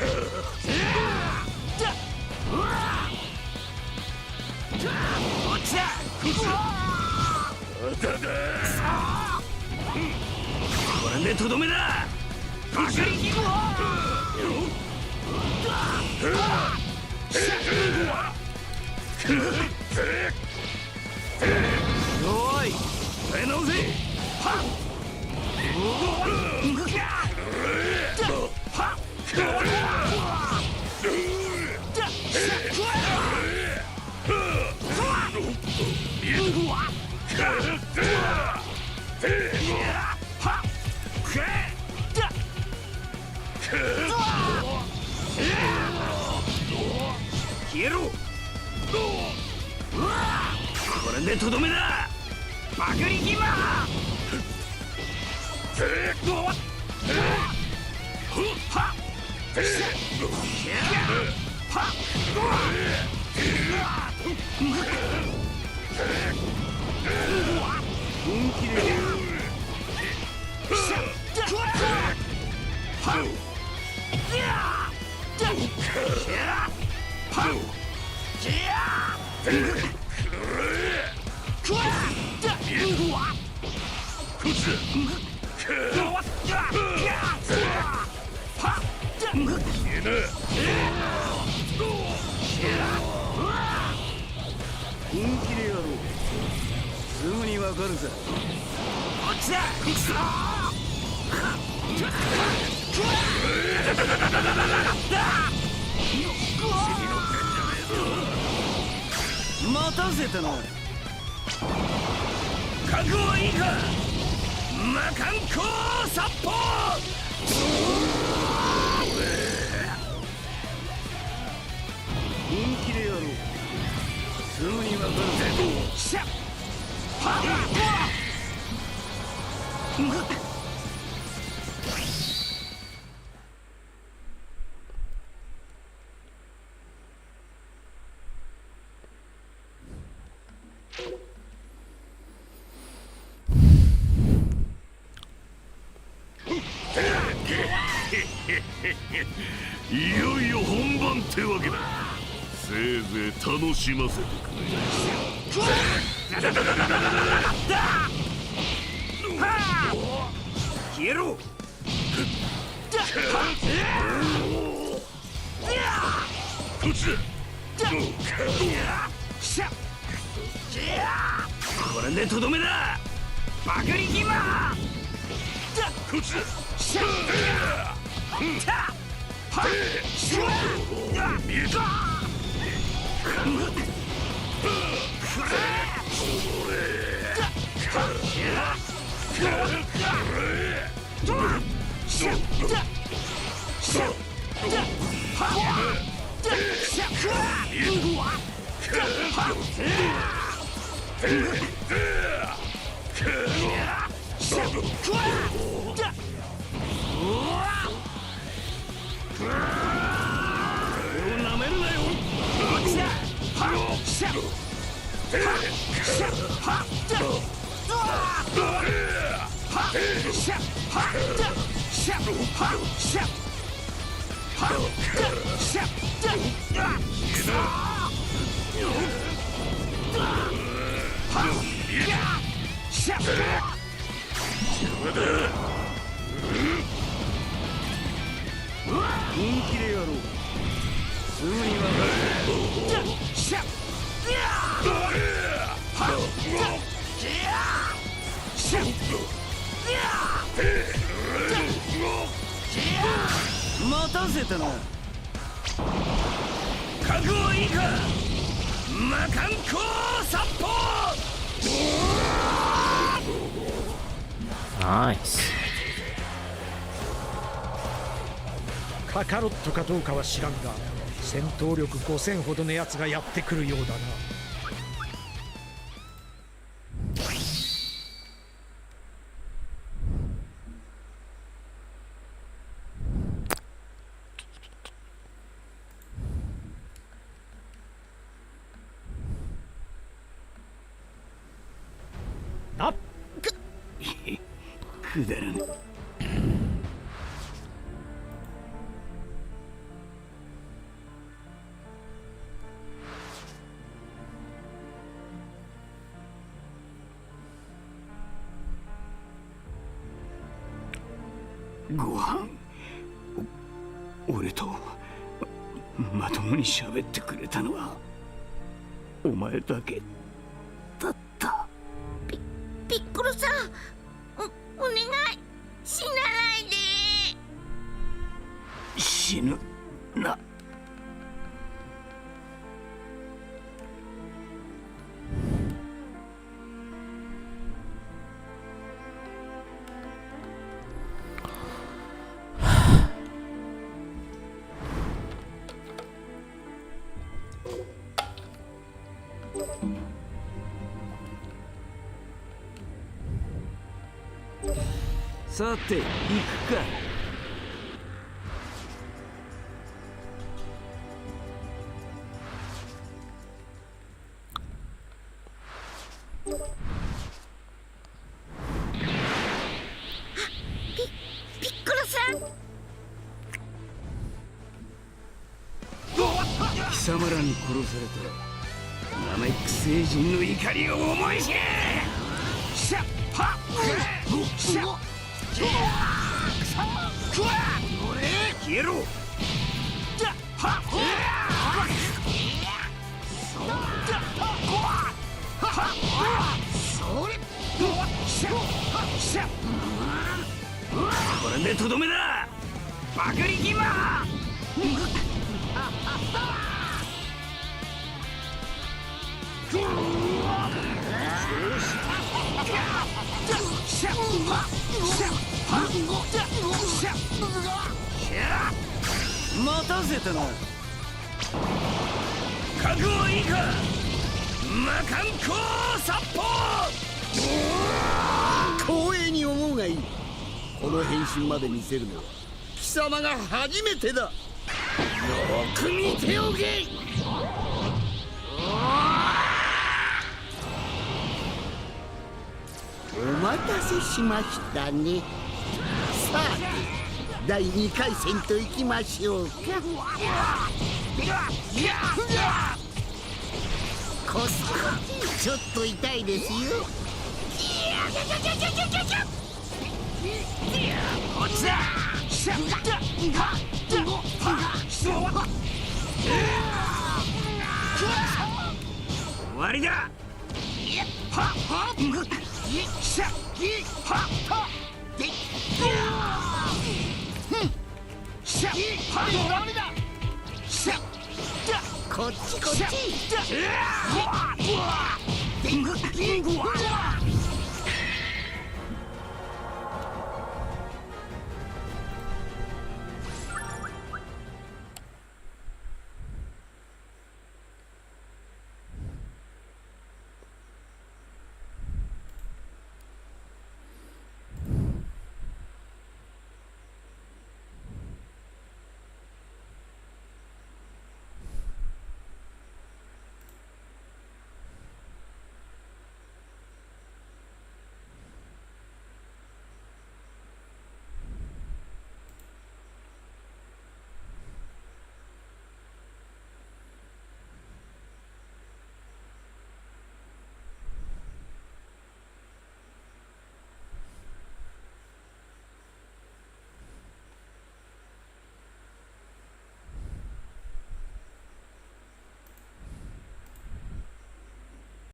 これでとどめだ。バカリキゴおい上直せ。はっ消えろ。これでとどめだ。バカリキマ本気で本気でやろう。すぐにわかるさ。こっちだ。待たせたな。覚悟はいいか。魔漢光殺法。本気でやろう。すぐにわかるぜ。しゃっはっいよいよ本番ってわけだ。せいぜい楽しませてくれ。消えろ。こっちだ。これでとどめだ。バカリキマこっちだ。見えた。なめるなよ。本気でやろう。すぐにわかる。待たせたな。覚悟はいいか。魔漢光殺法。ナイス。カカロットかどうかは知らんが、戦闘力5000ほどのやつがやってくるようだな。なっくだらぬ。ご飯俺とまともに喋ってくれたのはお前だけだった。ピッコロさん、お願い、死なないで。死ぬな。さて行くか。ピッコロさん、貴様らに殺されたナメック星人の怒りを思い知れ。シャッパッシャッ消えろ。これでとどめだ。バカリキマ待たせたな。覚悟はいいか。魔漢光殺法。光栄に思うがいい。この変身まで見せるのは貴様が初めてだ。よく見ておけ。お待たせしましたね。さあ第2回戦といきましょうか。こっちょっと痛いですよ。こっちだ。終わりだ。こっちこっち。